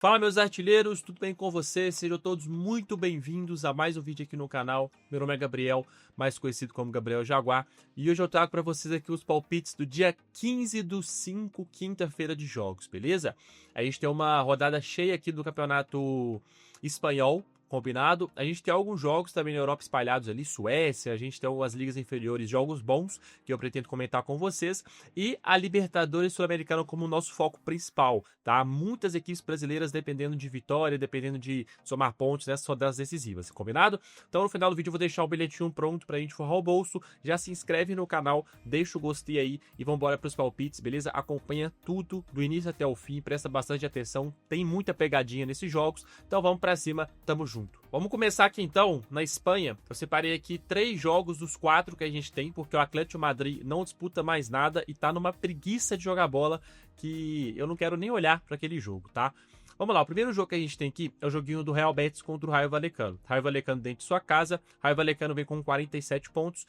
Fala, meus artilheiros, tudo bem com vocês? Sejam todos muito bem-vindos a mais um vídeo aqui no canal. Meu nome é Gabriel, mais conhecido como Gabriel Jaguar, e hoje eu trago para vocês aqui os palpites do dia 15/5, quinta-feira de jogos, beleza? A gente tem uma rodada cheia aqui do campeonato espanhol, combinado. A gente tem alguns jogos também na Europa espalhados ali, Suécia, a gente tem algumas ligas inferiores, jogos bons que eu pretendo comentar com vocês, e a Libertadores Sul-Americana como nosso foco principal, tá? Muitas equipes brasileiras dependendo de vitória, dependendo de somar pontos nessas rodadas decisivas, combinado? Então no final do vídeo eu vou deixar o bilhetinho pronto pra gente forrar o bolso, já se inscreve no canal, deixa o gostei aí e vambora pros palpites, beleza? Acompanha tudo do início até o fim, presta bastante atenção, tem muita pegadinha nesses jogos, então vamos pra cima, tamo junto. Vamos começar aqui então, na Espanha. Eu separei aqui 3 jogos dos 4 que a gente tem, porque o Atlético Madrid não disputa mais nada e tá numa preguiça de jogar bola que eu não quero nem olhar para aquele jogo, tá? Vamos lá, o primeiro jogo que a gente tem aqui é o joguinho do Real Betis contra o Rayo Vallecano. Rayo Vallecano dentro de sua casa, Rayo Vallecano vem com 47 pontos.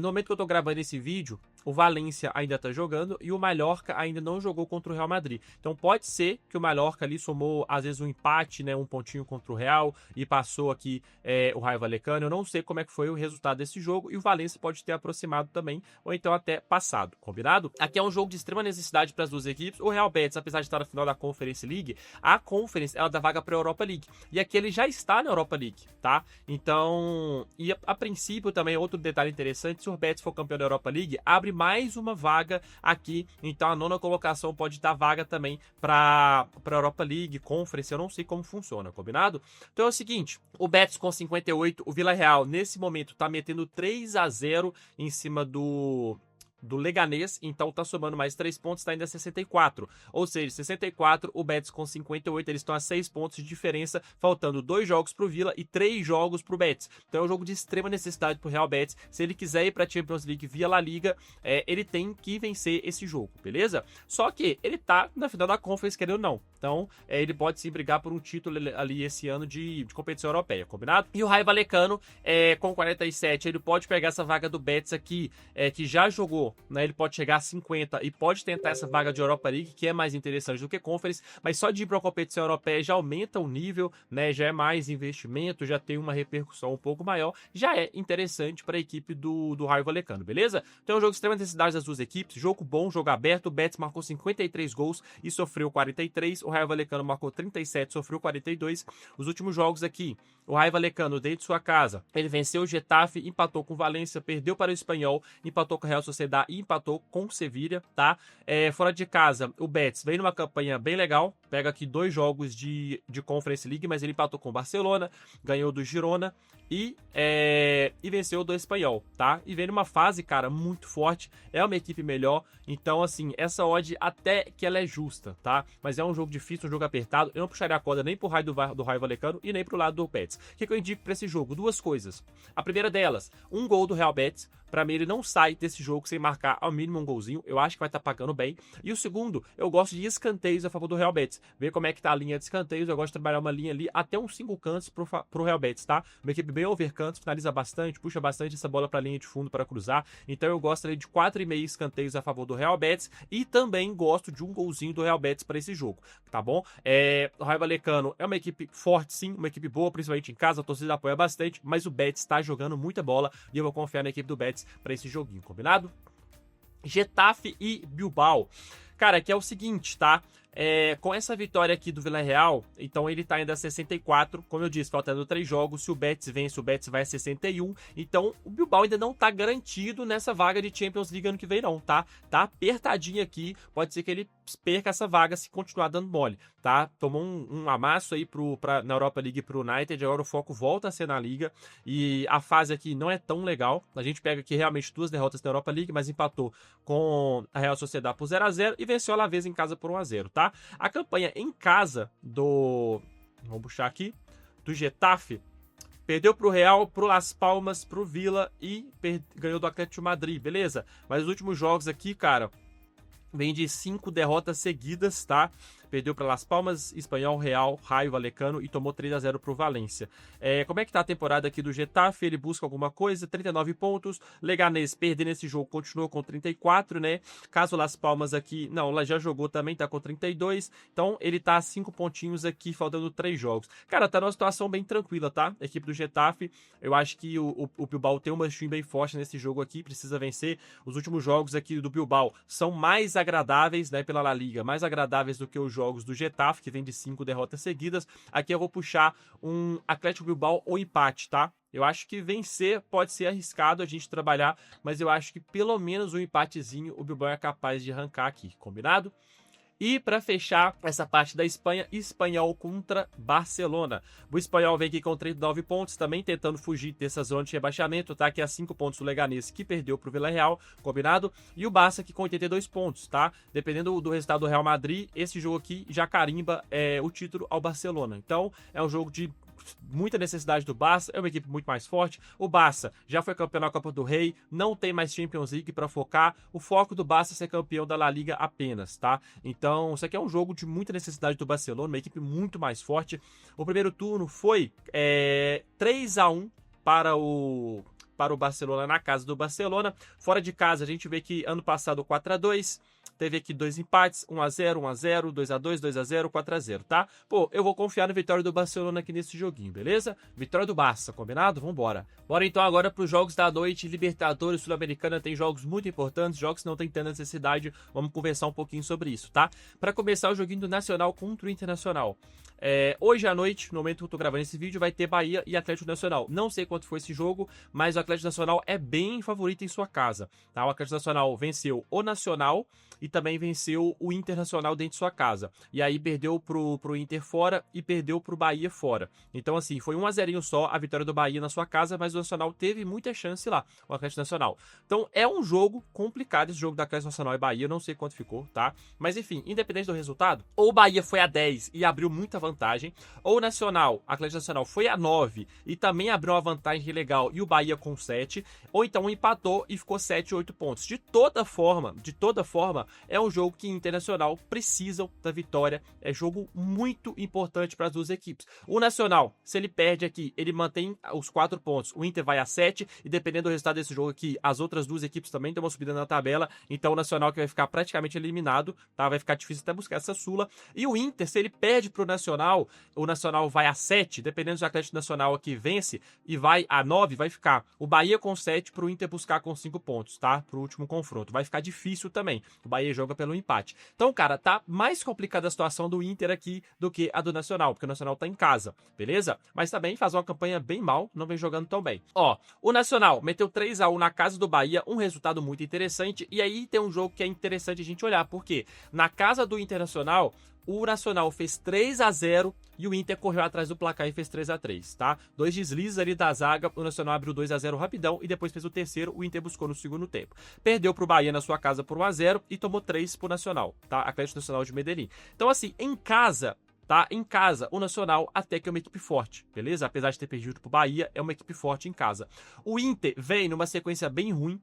No momento que eu tô gravando esse vídeo, o Valência ainda tá jogando e o Mallorca ainda não jogou contra o Real Madrid. Então pode ser que o Mallorca ali somou, às vezes, um empate, né, um pontinho contra o Real e passou aqui o Rayo Vallecano. Eu não sei como é que foi o resultado desse jogo e o Valência pode ter aproximado também, ou então até passado, combinado? Aqui é um jogo de extrema necessidade para as duas equipes. O Real Betis, apesar de estar na final da Conference League, a Conference ela dá vaga para a Europa League. E aqui ele já está na Europa League, tá? Então, e a princípio também, outro detalhe interessante, se o Betis for campeão da Europa League, abre mais uma vaga aqui. Então a nona colocação pode dar vaga também para a Europa League, Conference, eu não sei como funciona, combinado? Então é o seguinte, o Betis com 58, o Villarreal nesse momento tá metendo 3-0 em cima do Leganés, então tá somando mais 3 pontos, tá ainda 64. Ou seja, 64, o Betis com 58, eles estão a 6 pontos de diferença, faltando 2 jogos pro Vila e 3 jogos pro Betis. Então é um jogo de extrema necessidade pro Real Betis. Se ele quiser ir pra Champions League via La Liga, ele tem que vencer esse jogo, beleza? Só que ele tá na final da Conference, querendo ou não. Então, ele pode sim brigar por um título ali esse ano de competição europeia, combinado? E o Rayo Vallecano, com 47, ele pode pegar essa vaga do Betis aqui, que já jogou, né? Ele pode chegar a 50 e pode tentar essa vaga de Europa League, que é mais interessante do que Conference, mas só de ir para a competição europeia já aumenta o nível, né? Já é mais investimento, já tem uma repercussão um pouco maior, já é interessante para a equipe do Rayo Vallecano, beleza? Então é um jogo de extrema necessidade das duas equipes, jogo bom, jogo aberto. O Betis marcou 53 gols e sofreu 43, o Rayo Vallecano marcou 37, sofreu 42. Os últimos jogos aqui, o Rayo Vallecano dentro de sua casa, ele venceu o Getafe, empatou com o Valência, perdeu para o Espanyol, empatou com o Real Sociedad e empatou com o Sevilla, tá? Fora de casa, o Betis vem numa campanha bem legal, pega aqui 2 jogos de Conference League, mas ele empatou com o Barcelona, ganhou do Girona e venceu do Espanyol, tá? E vem numa fase, cara, muito forte, é uma equipe melhor, então assim, essa odd até que ela é justa, tá? Mas é um jogo difícil, um jogo apertado, eu não puxaria a corda nem pro raio do Rayo Vallecano e nem pro lado do Betis. O que eu indico pra esse jogo? 2 coisas. A primeira delas, um gol do Real Betis. Pra mim, ele não sai desse jogo sem marcar ao mínimo um golzinho. Eu acho que vai estar pagando bem. E o segundo, eu gosto de escanteios a favor do Real Betis. Ver como é que tá a linha de escanteios. Eu gosto de trabalhar uma linha ali até uns 5 cantos pro Real Betis, tá? Uma equipe bem overcantos, finaliza bastante, puxa bastante essa bola pra linha de fundo para cruzar. Então eu gosto ali de 4,5 escanteios a favor do Real Betis. E também gosto de um golzinho do Real Betis para esse jogo, tá bom? O Rayo Vallecano é uma equipe forte, sim. Uma equipe boa, principalmente em casa. A torcida apoia bastante. Mas o Betis tá jogando muita bola. E eu vou confiar na equipe do Betis para esse joguinho, combinado? Getafe e Bilbao. Cara, aqui é o seguinte, tá? Com essa vitória aqui do Villarreal, então ele tá ainda a 64, como eu disse, faltando 3 jogos, se o Betis vence, o Betis vai a 61, então o Bilbao ainda não tá garantido nessa vaga de Champions League ano que vem não, tá? Tá apertadinho aqui, pode ser que ele perca essa vaga se continuar dando mole, tá? Tomou um amasso aí na Europa League pro United, agora o foco volta a ser na Liga, e a fase aqui não é tão legal, a gente pega aqui realmente 2 derrotas na Europa League, mas empatou com a Real Sociedad por 0-0 e venceu a Alavés em casa por 1-0, tá? A campanha em casa vamos puxar aqui, do Getafe, perdeu pro Real, pro Las Palmas, pro Vila e ganhou do Atlético Madrid, beleza? Mas os últimos jogos aqui, cara, vem de 5 derrotas seguidas, tá? perdeu para Las Palmas, Espanhol, Real, Raio Vallecano e tomou 3-0 pro Valência. Como é que tá a temporada aqui do Getafe? Ele busca alguma coisa, 39 pontos. Leganés perdendo esse jogo, continuou com 34, né? Caso Las Palmas aqui, não, ela já jogou também, tá com 32. Então ele tá a 5 pontinhos aqui, faltando 3 jogos. Cara, tá numa situação bem tranquila, tá? A equipe do Getafe, eu acho que o Bilbao tem uma time bem forte nesse jogo aqui, precisa vencer. Os últimos jogos aqui do Bilbao são mais agradáveis, né, pela La Liga, mais agradáveis do que os jogos do Getafe, que vem de 5 derrotas seguidas. Aqui eu vou puxar um Atlético Bilbao ou empate, tá? Eu acho que vencer pode ser arriscado a gente trabalhar, mas eu acho que pelo menos um empatezinho o Bilbao é capaz de arrancar aqui, combinado? E para fechar essa parte da Espanha, Espanhol contra Barcelona. O Espanhol vem aqui com 39 pontos, também tentando fugir dessa zona de rebaixamento, tá? Aqui a 5 pontos do Leganés, que perdeu pro Villarreal, combinado? E o Barça aqui com 82 pontos, tá? Dependendo do resultado do Real Madrid, esse jogo aqui já carimba o título ao Barcelona. Então, é um jogo de muita necessidade do Barça, é uma equipe muito mais forte. O Barça já foi campeão da Copa do Rei, não tem mais Champions League para focar. O foco do Barça é ser campeão da La Liga apenas, tá? Então, isso aqui é um jogo de muita necessidade do Barcelona, uma equipe muito mais forte. O primeiro turno foi 3-1 para o Barcelona na casa do Barcelona. Fora de casa, a gente vê que ano passado 4-2. Teve aqui 2 empates, 1-0, 1-0, 2-2, 2-0, 4-0, tá? Pô, eu vou confiar na vitória do Barcelona aqui nesse joguinho, beleza? Vitória do Barça, combinado? Vambora. Bora então agora para os jogos da noite. Libertadores, Sul-Americana tem jogos muito importantes, jogos que não tem tanta necessidade. Vamos conversar um pouquinho sobre isso, tá? Para começar o joguinho do Nacional contra o Internacional. Hoje à noite, no momento que eu tô gravando esse vídeo, vai ter Bahia e Atlético Nacional. Não sei quanto foi esse jogo, mas o Atlético Nacional é bem favorito em sua casa, tá? O Atlético Nacional venceu o Nacional e também venceu o Internacional dentro de sua casa. E aí perdeu pro Inter fora e perdeu pro Bahia fora. Então assim, foi 1-0 só a vitória do Bahia na sua casa, mas o Nacional teve muita chance lá, o Atlético Nacional. Então é um jogo complicado esse jogo da Atlético Nacional e Bahia, eu não sei quanto ficou, tá? Mas enfim, independente do resultado, ou o Bahia foi a 10 e abriu muita vantagem, ou o Nacional, Atlético Nacional foi a 9 e também abriu uma vantagem legal e o Bahia com 7, ou então empatou e ficou 7, 8 pontos. De toda forma, é um jogo que Internacional precisam da vitória, é jogo muito importante para as duas equipes. O Nacional, se ele perde aqui, ele mantém os 4 pontos, o Inter vai a 7 e dependendo do resultado desse jogo aqui, as outras duas equipes também dão uma subida na tabela, então o Nacional que vai ficar praticamente eliminado, tá? Vai ficar difícil até buscar essa Sula. E o Inter, se ele perde pro Nacional, o Nacional vai a 7, dependendo do Atlético Nacional aqui vence e vai a 9, vai ficar o Bahia com 7 pro Inter buscar com 5 pontos, tá? Pro último confronto. Vai ficar difícil também. O Bahia joga pelo empate. Então, cara, tá mais complicada a situação do Inter aqui do que a do Nacional, porque o Nacional tá em casa, beleza? Mas também faz uma campanha bem mal, não vem jogando tão bem. Ó, o Nacional meteu 3-1 na casa do Bahia, um resultado muito interessante, e aí tem um jogo que é interessante a gente olhar, porque na casa do Internacional, o Nacional fez 3-0 e o Inter correu atrás do placar e fez 3-3, tá? 2 deslizes ali da zaga, o Nacional abriu 2-0 rapidão e depois fez o terceiro, o Inter buscou no segundo tempo. Perdeu pro Bahia na sua casa por 1-0 e tomou 3 pro Nacional, tá? Atlético Nacional de Medellín. Então assim, em casa, tá? Em casa, o Nacional até que é uma equipe forte, beleza? Apesar de ter perdido pro Bahia, é uma equipe forte em casa. O Inter vem numa sequência bem ruim,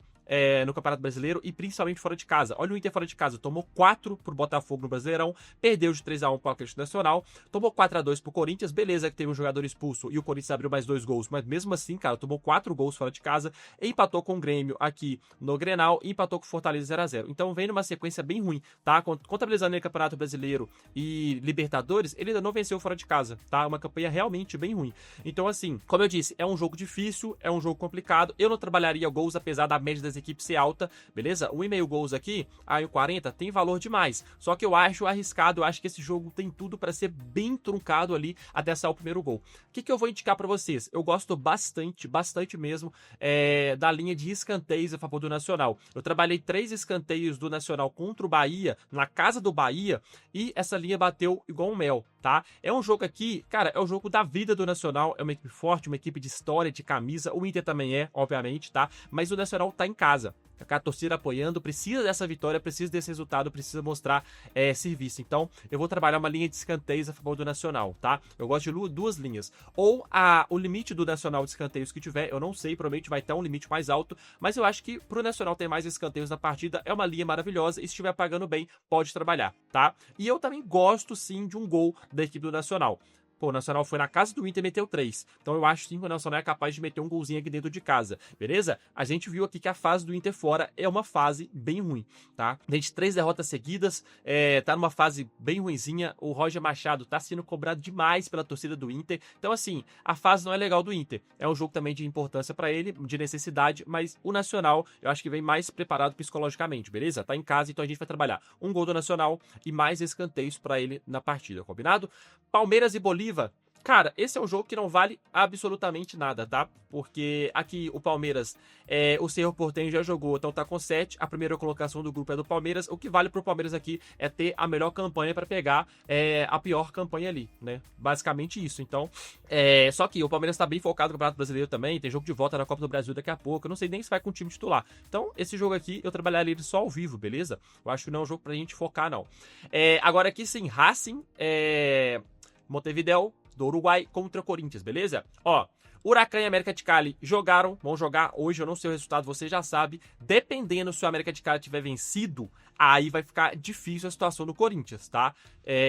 no Campeonato Brasileiro e principalmente fora de casa. Olha o Inter fora de casa, tomou 4 pro Botafogo no Brasileirão, perdeu de 3-1 pro Atlético Nacional, tomou 4-2 pro Corinthians, beleza que teve um jogador expulso e o Corinthians abriu mais 2 gols, mas mesmo assim, cara, tomou 4 gols fora de casa, empatou com o Grêmio aqui no Grenal e empatou com o Fortaleza 0-0. Então vem numa sequência bem ruim, tá? Contabilizando o Campeonato Brasileiro e Libertadores, ele ainda não venceu fora de casa, tá? Uma campanha realmente bem ruim. Então assim, como eu disse, é um jogo difícil, é um jogo complicado, eu não trabalharia gols apesar da média das equipe ser alta, beleza? 1,5 gols aqui, aí o 40 tem valor demais. Só que eu acho arriscado, eu acho que esse jogo tem tudo para ser bem truncado ali até sair o primeiro gol. O que eu vou indicar para vocês? Eu gosto bastante mesmo da linha de escanteios a favor do Nacional. Eu trabalhei 3 escanteios do Nacional contra o Bahia, na casa do Bahia, e essa linha bateu igual um mel, tá? É um jogo aqui, cara, é o jogo da vida do Nacional, é uma equipe forte, uma equipe de história, de camisa, o Inter também é, obviamente, tá? Mas o Nacional tá em casa. com a torcida apoiando, precisa dessa vitória, precisa desse resultado, precisa mostrar serviço. Então, eu vou trabalhar uma linha de escanteios a favor do Nacional, tá? Eu gosto de duas linhas. Ou o limite do Nacional de escanteios que tiver, eu não sei, provavelmente vai ter um limite mais alto, mas eu acho que pro Nacional ter mais escanteios na partida é uma linha maravilhosa e se estiver pagando bem, pode trabalhar, tá? E eu também gosto, sim, de um gol da equipe do Nacional. Pô, o Nacional foi na casa do Inter e meteu 3. Então eu acho sim que o Nacional é capaz de meter um golzinho aqui dentro de casa, beleza? A gente viu aqui que a fase do Inter fora é uma fase bem ruim, tá? Desde 3 derrotas seguidas, tá numa fase bem ruinzinha. O Roger Machado tá sendo cobrado demais pela torcida do Inter. Então assim, a fase não é legal do Inter. É um jogo também de importância pra ele, de necessidade, mas o Nacional eu acho que vem mais preparado psicologicamente, beleza? Tá em casa, então a gente vai trabalhar um gol do Nacional e mais escanteios pra ele na partida, combinado? Palmeiras e Bolívar. Cara, esse é um jogo que não vale absolutamente nada, tá? Porque aqui o Palmeiras, o Cerro Porteño já jogou, então tá com 7. A primeira colocação do grupo é do Palmeiras. O que vale pro Palmeiras aqui é ter a melhor campanha pra pegar a pior campanha ali, né? Basicamente isso. Então, só que o Palmeiras tá bem focado no Campeonato Brasileiro também. Tem jogo de volta na Copa do Brasil daqui a pouco. Eu não sei nem se vai com o time titular. Então, esse jogo aqui eu trabalharia ele só ao vivo, beleza? Eu acho que não é um jogo pra gente focar, não. Agora aqui sim, Racing, Montevideo do Uruguai contra o Corinthians, beleza? Ó, Huracan e América de Cali vão jogar hoje, eu não sei o resultado, você já sabe. Dependendo se o América de Cali tiver vencido, aí vai ficar difícil a situação do Corinthians, tá?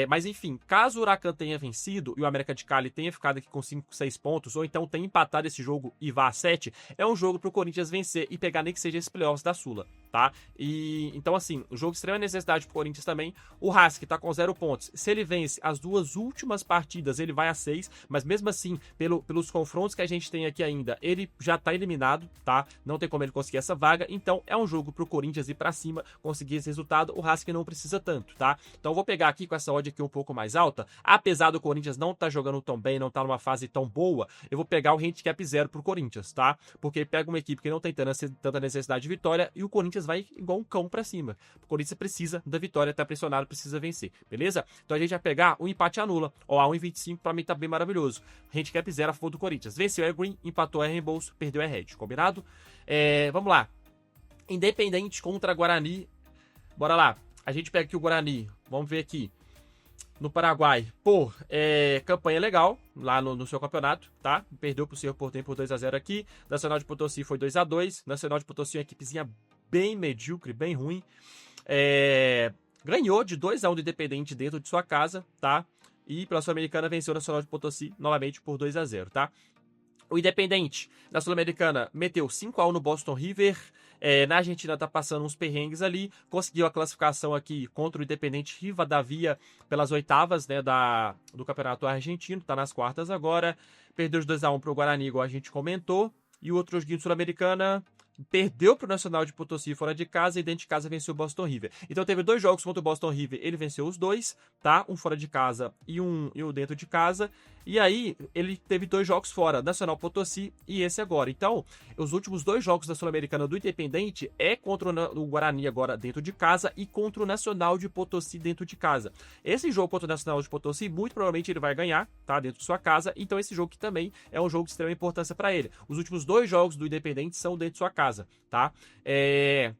Mas enfim, caso o Huracan tenha vencido e o América de Cali tenha ficado aqui com 5, 6 pontos, ou então tenha empatado esse jogo e vá a 7, é um jogo pro Corinthians vencer e pegar nem que seja esse playoffs da Sula, tá? E então assim, o jogo de extrema necessidade pro Corinthians também. O Racing tá com 0 pontos. Se ele vence as 2 últimas partidas, ele vai a 6, mas mesmo assim, pelos confrontos que a gente tem aqui ainda, ele já tá eliminado, tá? Não tem como ele conseguir essa vaga, então é um jogo pro Corinthians ir pra cima, conseguir esse resultado. O Racing não precisa tanto, tá? Então eu vou pegar aqui com essa odd aqui um pouco mais alta, apesar do Corinthians não tá jogando tão bem, não tá numa fase tão boa, eu vou pegar o handicap 0 pro Corinthians, tá? Porque pega uma equipe que não tem tanta necessidade de vitória e o Corinthians vai igual um cão pra cima. O Corinthians precisa da vitória, tá pressionado, precisa vencer, beleza? Então a gente vai pegar o empate anula, ó, a 1,25 pra mim tá bem maravilhoso. Handicap 0 a favor do Corinthians. Venceu é green, empatou é reembolso, perdeu é red, combinado? Vamos lá. Independente contra Guarani. Bora lá. A gente pega aqui o Guarani. Vamos ver aqui. No Paraguai. Pô, campanha legal lá no seu campeonato, tá? Perdeu pro Cerro Porteño por 2-0 aqui. Nacional de Potosí foi 2-2. Nacional de Potosí é uma equipezinha bem medíocre, bem ruim. Ganhou de 2-1 do Independente dentro de sua casa, tá? E pela Sul-Americana venceu o Nacional de Potosí novamente por 2-0, tá? O Independente, na Sul-Americana, meteu 5-1 no Boston River. Na Argentina tá passando uns perrengues ali. Conseguiu a classificação aqui contra o Independente Rivadavia pelas oitavas, né, do Campeonato Argentino. Tá nas quartas agora. Perdeu de 2-1 pro Guarani, igual a gente comentou. E o outro joguinho Sul-Americana perdeu pro Nacional de Potosí fora de casa e dentro de casa venceu o Boston River. Então teve 2 jogos contra o Boston River, ele venceu os 2, tá? Um fora de casa e o dentro de casa. E aí ele teve 2 jogos fora, Nacional Potosí e esse agora. Então, os últimos 2 jogos da Sul-Americana do Independente é contra o Guarani agora dentro de casa e contra o Nacional de Potosí dentro de casa. Esse jogo contra o Nacional de Potosí, muito provavelmente ele vai ganhar, tá? Dentro de sua casa. Então esse jogo aqui também é um jogo de extrema importância para ele. Os últimos 2 jogos do Independente são dentro de sua casa, tá?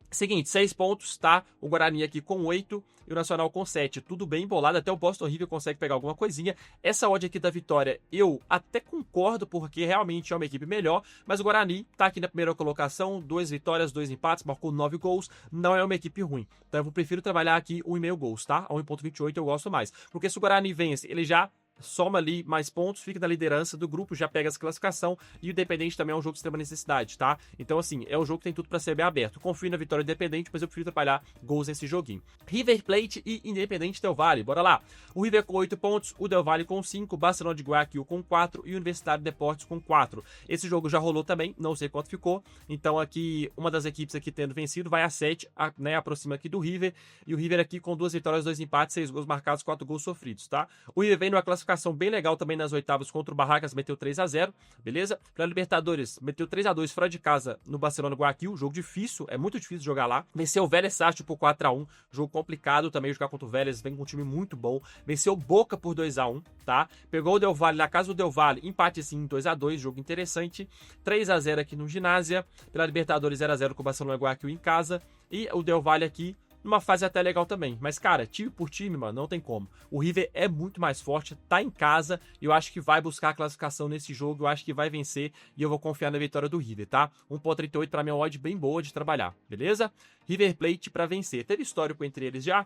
Seguinte, 6 pontos, tá? O Guarani aqui com 8 e o Nacional com 7. Tudo bem embolado, até o Boston River consegue pegar alguma coisinha. Essa odd aqui da vitória eu até concordo, porque realmente é uma equipe melhor, mas o Guarani tá aqui na primeira colocação, 2 vitórias, 2 empates, marcou 9 gols, não é uma equipe ruim. Então eu prefiro trabalhar aqui 1,5 gols, tá? A 1,28 eu gosto mais. Porque se o Guarani vence, ele já soma ali mais pontos, fica na liderança do grupo, já pega essa classificação, e o Independente também é um jogo de extrema necessidade, tá? Então assim, é um jogo que tem tudo pra ser bem aberto. Confio na vitória do Independente, mas eu prefiro trabalhar gols nesse joguinho. River Plate e Independente Del Valle, bora lá. O River com 8 pontos, o Del Valle com 5, Barcelona de Guayaquil com 4 e o Universitário de Deportes com 4. Esse jogo já rolou também, não sei quanto ficou, então aqui, uma das equipes aqui tendo vencido vai a 7, né, aproxima aqui do River, e o River aqui com 2 vitórias, 2 empates, 6 gols marcados, 4 gols sofridos, tá? O River vem numa classificação classificação bem legal também nas oitavas contra o Barracas, meteu 3-0, beleza? Pela Libertadores, meteu 3-2 fora de casa no Barcelona Guayaquil, jogo difícil, é muito difícil jogar lá. Venceu o Vélez Sarsfield por 4-1, jogo complicado também jogar contra o Vélez, vem com um time muito bom. Venceu o Boca por 2-1, tá? Pegou o Del Valle na casa do Del Valle, empate sim, 2-2, jogo interessante. 3-0 aqui no Ginásia, pela Libertadores 0-0 com o Barcelona Guayaquil em casa, e o Del Valle aqui numa fase até legal também. Mas, cara, time por time, mano, não tem como. O River é muito mais forte, tá em casa, e eu acho que vai buscar a classificação nesse jogo, eu acho que vai vencer, e eu vou confiar na vitória do River, tá? 1.38 pra mim é uma odd bem boa de trabalhar, beleza? River Plate pra vencer. Teve histórico entre eles já.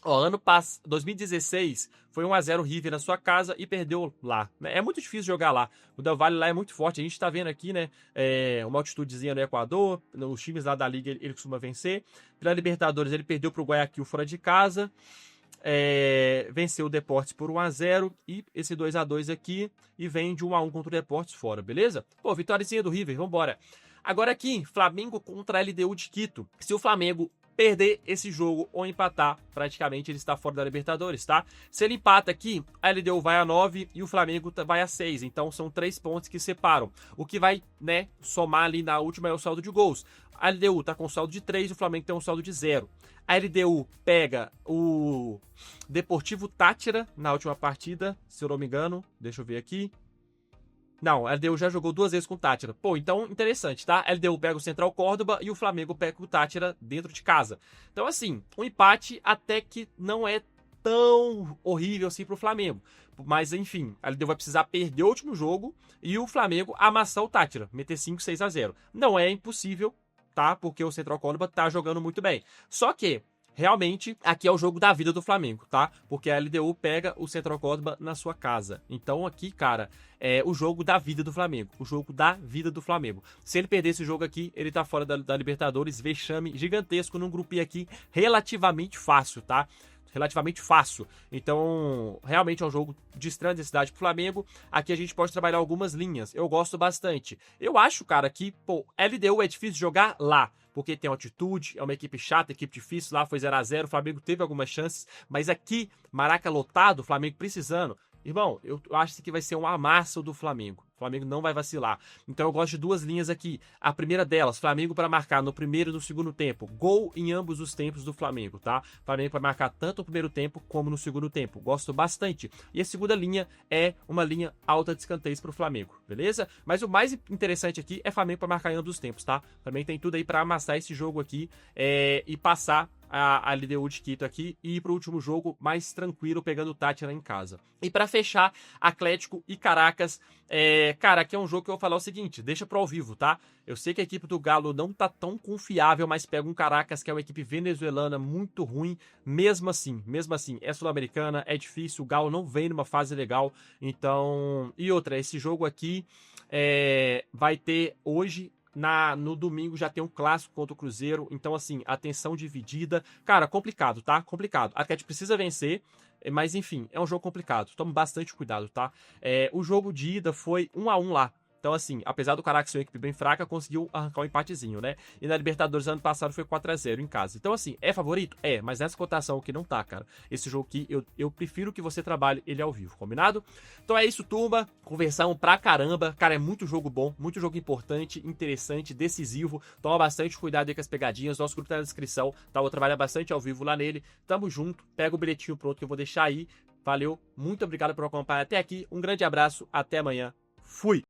Ó, ano passado, 2016, foi 1-0 River na sua casa e perdeu lá. É muito difícil jogar lá. O Del Valle lá é muito forte. A gente tá vendo aqui, né, uma altitudezinha no Equador. Os times lá da Liga ele costuma vencer. Pela Libertadores ele perdeu pro Guayaquil fora de casa. Venceu o Deportes por 1-0 e esse 2-2 aqui. E vem de 1-1 contra o Deportes fora, beleza? Pô, vitóriazinha do River, vambora. Agora aqui, Flamengo contra a LDU de Quito. Se o Flamengo perder esse jogo ou empatar, praticamente ele está fora da Libertadores, tá? Se ele empata aqui, a LDU vai a 9 e o Flamengo vai a 6, então são 3 pontos que separam. O que vai, né, somar ali na última é o saldo de gols. A LDU tá com saldo de 3 e o Flamengo tem um saldo de 0. A LDU pega o Deportivo Táchira na última partida, se eu não me engano, deixa eu ver aqui. Não, a LDU já jogou 2 vezes com o Táchira. Pô, então interessante, tá? A LDU pega o Central Córdoba e o Flamengo pega o Táchira dentro de casa. Então, assim, um empate até que não é tão horrível assim pro Flamengo. Mas, enfim, a LDU vai precisar perder o último jogo e o Flamengo amassar o Táchira, meter 5-6-0. Não é impossível, tá? Porque o Central Córdoba tá jogando muito bem. Só que realmente, aqui é o jogo da vida do Flamengo, tá? Porque a LDU pega o Central Córdoba na sua casa. Então aqui, cara, é o jogo da vida do Flamengo. O jogo da vida do Flamengo. Se ele perder esse jogo aqui, ele tá fora da Libertadores. Vexame gigantesco num grupinho aqui relativamente fácil, tá? Relativamente fácil. Então, realmente é um jogo de extrema necessidade pro Flamengo. Aqui a gente pode trabalhar algumas linhas. Eu gosto bastante. Eu acho, cara, que, pô, LDU é difícil jogar lá, porque tem altitude, é uma equipe chata, equipe difícil, lá foi 0-0, o Flamengo teve algumas chances, mas aqui, Maraca lotado, o Flamengo precisando. Irmão, eu acho que vai ser um amasso do Flamengo. O Flamengo não vai vacilar. Então eu gosto de 2 linhas aqui. A primeira delas, Flamengo para marcar no primeiro e no segundo tempo. Gol em ambos os tempos do Flamengo, tá? Flamengo para marcar tanto no primeiro tempo como no segundo tempo. Gosto bastante. E a segunda linha é uma linha alta de escanteios pro Flamengo, beleza? Mas o mais interessante aqui é Flamengo para marcar em ambos os tempos, tá? O Flamengo tem tudo aí para amassar esse jogo aqui e passar a LDU de Quito aqui e ir pro último jogo mais tranquilo, pegando o Táchira em casa. E para fechar, Atlético e Caracas. Cara, aqui é um jogo que eu vou falar o seguinte, deixa pro ao vivo, tá? Eu sei que a equipe do Galo não tá tão confiável, mas pega um Caracas que é uma equipe venezuelana muito ruim, mesmo assim, é sul-americana, é difícil, o Galo não vem numa fase legal, então... E outra, esse jogo aqui vai ter hoje... No domingo já tem um clássico contra o Cruzeiro, então assim, atenção dividida. Cara, complicado, tá? Complicado. A Atlético precisa vencer, mas enfim, é um jogo complicado. Tome bastante cuidado, tá? O jogo de ida foi 1-1 lá. Então, assim, apesar do Caracas ser uma equipe bem fraca, conseguiu arrancar um empatezinho, né? E na Libertadores ano passado foi 4-0 em casa. Então, assim, é favorito? É, mas nessa cotação aqui não tá, cara. Esse jogo aqui, eu prefiro que você trabalhe ele ao vivo, combinado? Então é isso, turma. Conversão pra caramba. Cara, é muito jogo bom, muito jogo importante, interessante, decisivo. Toma bastante cuidado aí com as pegadinhas. Nosso grupo tá na descrição, tá? Vou trabalhar bastante ao vivo lá nele. Tamo junto. Pega o bilhetinho pronto que eu vou deixar aí. Valeu, muito obrigado por acompanhar até aqui. Um grande abraço, até amanhã. Fui!